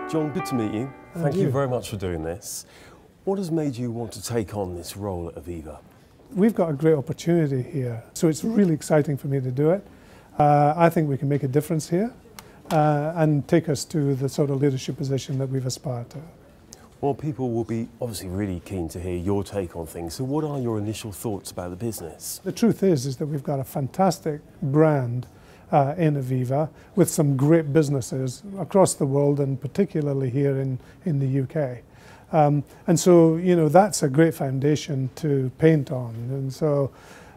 John, good to meet you. Thank you very much for doing this. What has made you want to take on this role at Aviva? We've got a great opportunity here, so it's really exciting for me to do it. I think we can make a difference here and take us to the sort of leadership position that we've aspired to. Well, people will be obviously really keen to hear your take on things. So what are your initial thoughts about the business? The truth is that we've got a fantastic brand in Aviva with some great businesses across the world and particularly here in the UK. And so, you know, that's a great foundation to paint on. And so,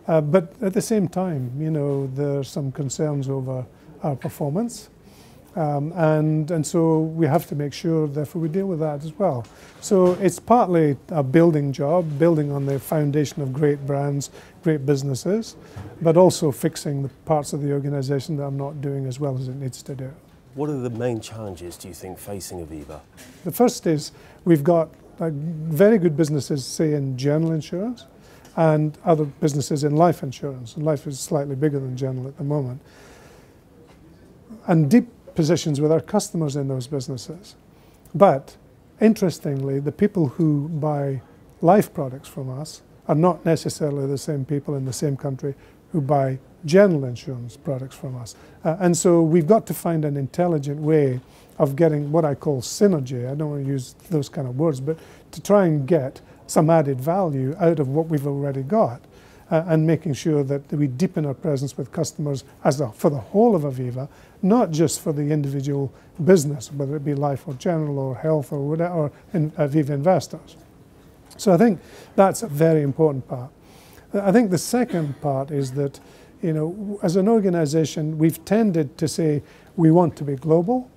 but at the same time, you know, there's some concerns over our performance. And so we have to make sure, therefore, we deal with that as well. So it's partly a building job, building on the foundation of great brands, great businesses, but also fixing the parts of the organisation that I'm not doing as well as it needs to do. What are the main challenges, do you think, facing Aviva? The first is we've got very good businesses, say, in general insurance and other businesses in life insurance. And life is slightly bigger than general at the moment. And deep positions with our customers in those businesses. But interestingly, the people who buy life products from us are not necessarily the same people in the same country who buy general insurance products from us. And so we've got to find an intelligent way of getting what I call synergy. I don't want to use those kind of words, but to try and get some added value out of what we've already got. And making sure that we deepen our presence with customers for the whole of Aviva, not just for the individual business, whether it be life or general or health or whatever, or Aviva investors. So I think that's a very important part. I think the second part is that, you know, as an organisation, we've tended to say we want to be global,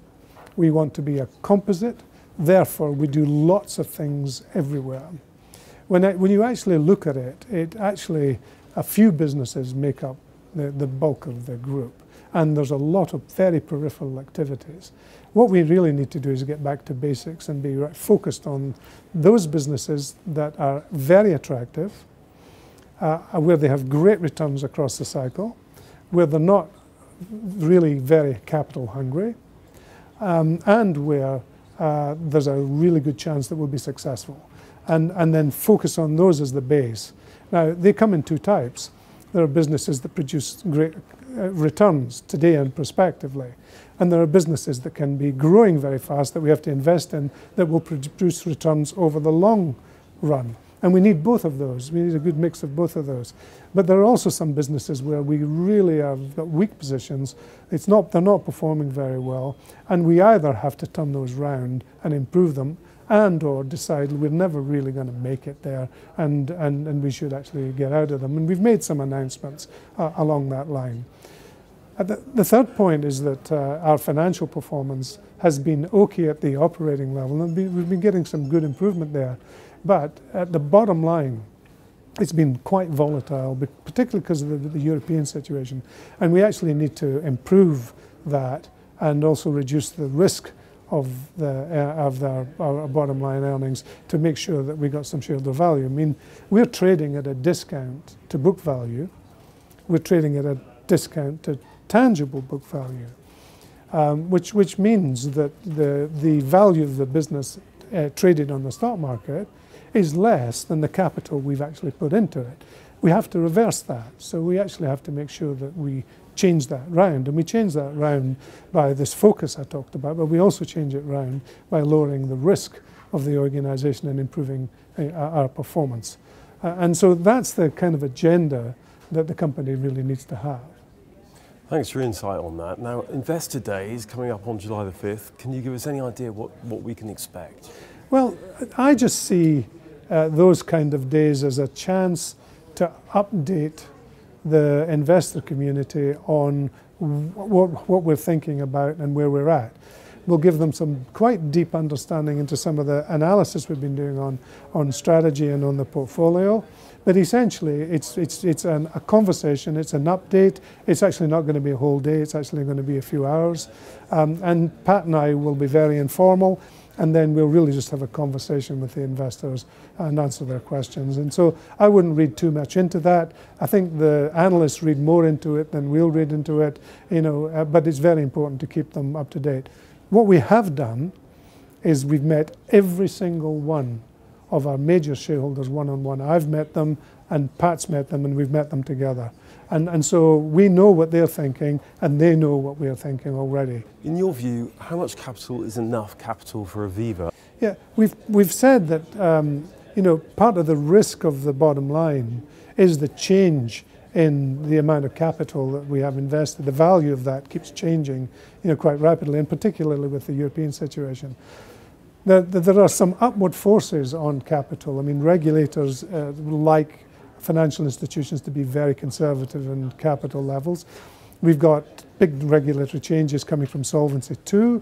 we want to be a composite, therefore we do lots of things everywhere. When you actually look at it, actually a few businesses make up the bulk of the group, and there's a lot of very peripheral activities. What we really need to do is get back to basics and be focused on those businesses that are very attractive, where they have great returns across the cycle, where they're not really very capital hungry, and where there's a really good chance that we'll be successful. And then focus on those as the base. Now, they come in two types. There are businesses that produce great returns today and prospectively. And there are businesses that can be growing very fast that we have to invest in that will produce returns over the long run. And we need both of those. We need a good mix of both of those. But there are also some businesses where we really have got weak positions. They're not performing very well. And we either have to turn those round and improve them, and or decide we're never really going to make it there and we should actually get out of them. And we've made some announcements along that line. The third point is that our financial performance has been okay at the operating level, and we've been getting some good improvement there. But at the bottom line, it's been quite volatile, particularly because of the European situation. And we actually need to improve that and also reduce the risk of our bottom line earnings to make sure that we got some shareholder value. I mean, we're trading at a discount to book value. We're trading at a discount to tangible book value, which means that the value of the business traded on the stock market is less than the capital we've actually put into it. We have to reverse that. So we actually have to make sure that we change that round. And we change that round by this focus I talked about, but we also change it round by lowering the risk of the organisation and improving our performance. And so that's the kind of agenda that the company really needs to have. Thanks for your insight on that. Now, Investor Day is coming up on July the 5th. Can you give us any idea what we can expect? Well, I just see those kind of days as a chance to update the investor community on what we're thinking about and where we're at. We'll give them some quite deep understanding into some of the analysis we've been doing on strategy and on the portfolio. But essentially, it's a conversation, it's an update. It's actually not going to be a whole day, it's actually going to be a few hours. And Pat and I will be very informal. and then we'll really just have a conversation with the investors and answer their questions. And so I wouldn't read too much into that. I think the analysts read more into it than we'll read into it, but it's very important to keep them up to date. What we have done is we've met every single one of our major shareholders one-on-one. I've met them, and Pat's met them, and we've met them together. And so we know what they're thinking, and they know what we're thinking already. In your view, how much capital is enough capital for Aviva? Yeah, we've said that part of the risk of the bottom line is the change in the amount of capital that we have invested. The value of that keeps changing, quite rapidly, and particularly with the European situation. There are some upward forces on capital. I mean, regulators like financial institutions to be very conservative in capital levels. We've got big regulatory changes coming from Solvency II.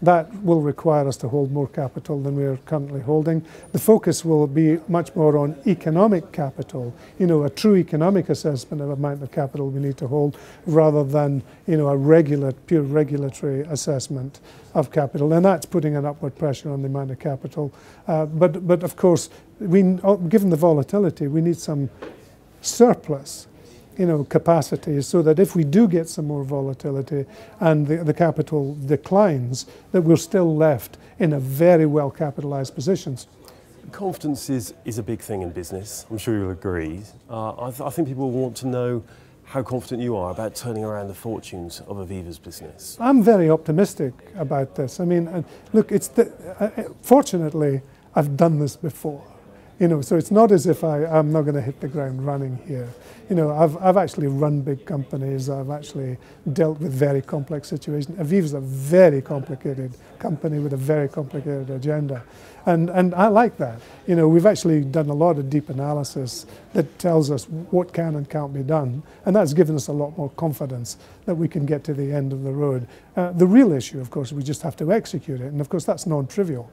That will require us to hold more capital than we are currently holding. The focus will be much more on economic capital, a true economic assessment of the amount of capital we need to hold, rather than a pure regulatory assessment of capital. And that's putting an upward pressure on the amount of capital. But of course, given the volatility, we need some surplus capacity, so that if we do get some more volatility and the capital declines, that we're still left in a very well capitalized positions. Confidence is a big thing in business. I'm sure you'll agree. I think people want to know how confident you are about turning around the fortunes of Aviva's business. I'm very optimistic about this. I mean, look, fortunately, I've done this before. So it's not as if I'm not going to hit the ground running here. I've actually run big companies. I've actually dealt with very complex situations. Aviva's a very complicated company with a very complicated agenda. And I like that. We've actually done a lot of deep analysis that tells us what can and can't be done. And that's given us a lot more confidence that we can get to the end of the road. The real issue, of course, we just have to execute it. And of course, that's non-trivial.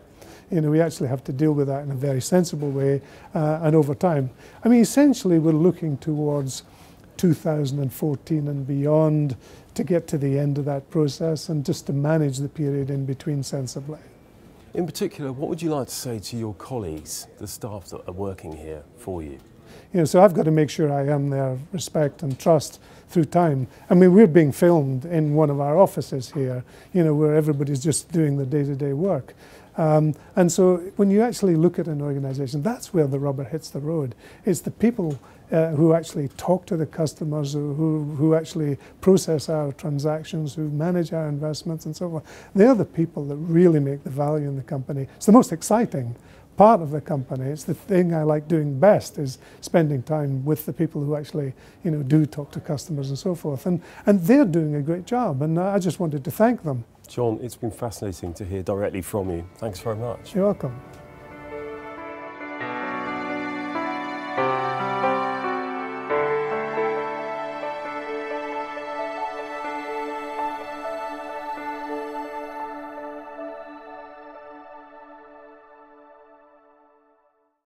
We actually have to deal with that in a very sensible way and over time. I mean, essentially, we're looking towards 2014 and beyond to get to the end of that process and just to manage the period in between sensibly. In particular, what would you like to say to your colleagues, the staff that are working here for you? So I've got to make sure I earn their respect and trust through time. I mean, we're being filmed in one of our offices here, where everybody's just doing the day-to-day work. And so when you actually look at an organization, that's where the rubber hits the road. It's the people who actually talk to the customers, who actually process our transactions, who manage our investments and so forth. They're the people that really make the value in the company. It's the most exciting part of the company. It's the thing I like doing best, is spending time with the people who actually do talk to customers and so forth. And they're doing a great job, and I just wanted to thank them. John, it's been fascinating to hear directly from you. Thanks very much. You're welcome.